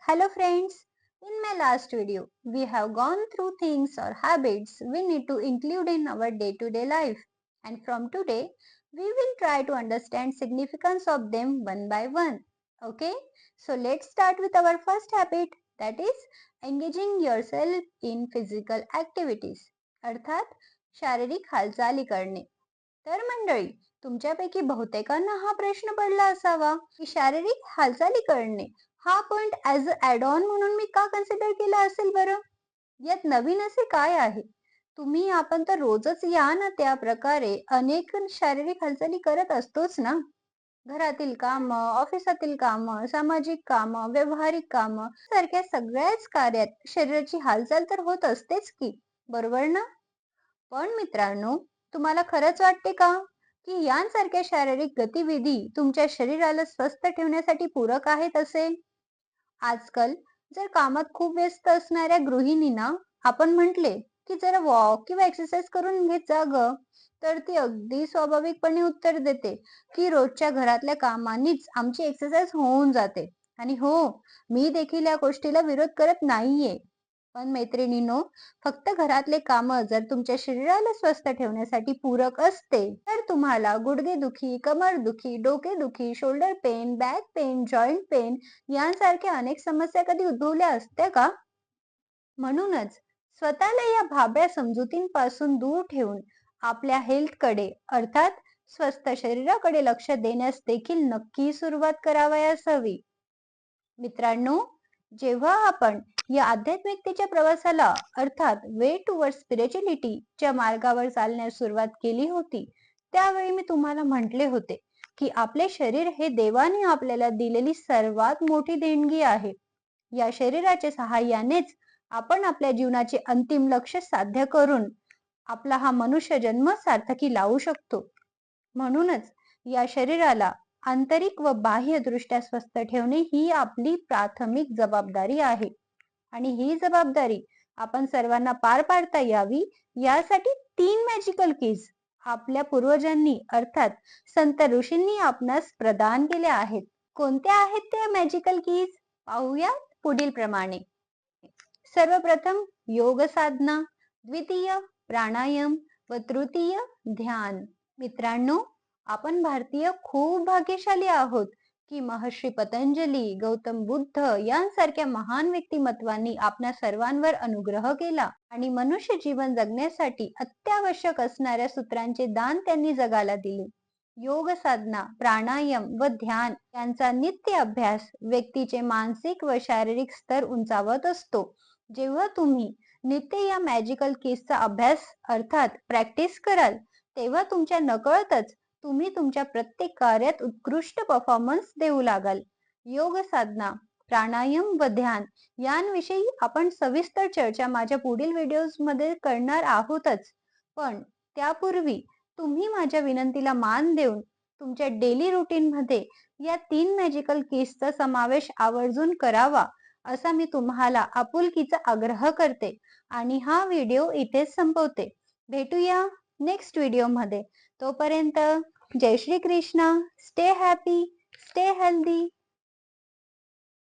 Hello friends, in my last video, we have gone through things or habits we need to include in our day-to-day life. And from today, we will try to understand significance of them one by one. Okay, so let's start with our first habit, that is engaging yourself in physical activities. अर्थात शारीरिक हालचाली करणे. तर मंडळी, तुमच्यापैकी बहुतेकांना हा प्रश्न पडला असावा की शारीरिक हालचाली करणे हा point as a add on म्हणून मी का कन्सिडर केला असेल बरं? यात नवीन असे काय आहे? आपण तर रोजच या ना त्या प्रकारे अनेक शारीरिक हालचाली करत असतोच ना. घरातील काम, ऑफिसातील काम, सामाजिक काम, व्यवहारिक काम सारख्या सगळ्याच कार्यात शरीराची हालचाल तर होत असतेच की, बरोबर ना? पण मित्रांनो, तुम्हाला खरंच वाटते का की यांसारख्या शारीरिक गतिविधी तुमच्या शरीराला स्वस्थ ठेवण्यासाठी पूरक आहेत असे? आजकाल जर कामात खूप व्यस्त असणाऱ्या गृहिणींना आपण म्हटले की जरा वॉक किंवा एक्सरसाइज करून घेत जा ग, तर ती अगदी स्वाभाविकपणे उत्तर देते की रोजच्या घरातल्या कामांनीच आमची एक्सरसाइज होऊन जाते. आणि हो, मी देखील या गोष्टीला विरोध करत नाहीये. पण मैत्रिणींनो, फक्त घरातले काम जर तुमच्या शरीराला स्वस्थ ठेवण्यासाठी पूरक असते, तर तुम्हाला गुडघेदुखी, कमरदुखी, डोकेदुखी, shoulder pain, back pain, joint pain यांसारख्या अनेक समस्या कधी उद्भवल्या असत्या का? म्हणूनच स्वतःला या भाबड्या समजुतींपासून दूर ठेवून आपल्या हेल्थकडे अर्थात स्वस्थ शरीराकडे लक्ष देण्यास देखील नक्की सुरुवात करावयास हवी. मित्रांनो, जेव्हा आपण या आध्यात्मिकतेच्या प्रवासाला अर्थात वे टुवर्ड स्पिरिच्युअलिटीच्या मार्गावर चालण्यास सुरुवात केली होती, त्यावेळी मी तुम्हाला म्हटले होते की आपले शरीर हे देवाने आपल्याला दिलेली सर्वात मोठी देणगी आहे. या शरीराच्या सहाय्यानेच आपण आपल्या जीवनाचे अंतिम लक्ष साध्य करून आपला हा मनुष्य जन्म सार्थकी लावू शकतो. म्हणूनच या शरीराला आंतरिक व बाह्य दृष्ट्या स्वस्थ ठेवणे ही आपली प्राथमिक जबाबदारी आहे. आणि ही जबाबदारी आपण सर्वांना पार पाडता यावी यासाठी 3 मॅजिकल कीज आपल्या पूर्वजांनी अर्थात संत ऋषींनी आपणास प्रदान केल्या आहेत. कोणत्या आहेत त्या मॅजिकल कीज? पाहूया पुढील प्रमाणे. सर्वप्रथम योग साधना, द्वितीय प्राणायाम व तृतीय ध्यान. मित्रांनो, आपण भारतीय खूप भाग्यशाली आहोत की महर्षी पतंजली, गौतम बुद्ध यांसारख्या महान व्यक्तिमत्वांनी आपल्या सर्वांवर अनुग्रह केला आणि मनुष्य जीवन जगण्यासाठी अत्यावश्यक असणाऱ्या सूत्रांचे दान त्यांनी जगाला दिले. योग साधना, प्राणायाम व ध्यान यांचा नित्य अभ्यास व्यक्तीचे मानसिक व शारीरिक स्तर उंचावत असतो. जेव्हा तुम्ही नित्य या मॅजिकल कीजचा अभ्यास अर्थात प्रॅक्टिस कराल, तेव्हा तुमच्या नकळतच तुम्ही तुमच्या प्रत्येक कार्यात उत्कृष्ट परफॉर्मन्स देऊ लागाल. योग साधना, प्राणायाम व ध्यान यांविषयी आपण सविस्तर चर्चा माझ्या पुढील व्हिडिओज मध्ये करणार आहोतच. पण त्यापूर्वी तुम्ही माझ्या विनंतीला मान देऊन तुमच्या डेली रुटीन मध्ये या 3 मॅजिकल कीजचा समावेश आवर्जून करावा असा मी तुम्हाला आपुलकीचा आग्रह करते आणि हा व्हिडिओ इथेच संपवते. भेटूया नेक्स्ट व्हिडिओ मध्ये. तोपर्यंत जय Shri Krishna. Stay happy, stay healthy.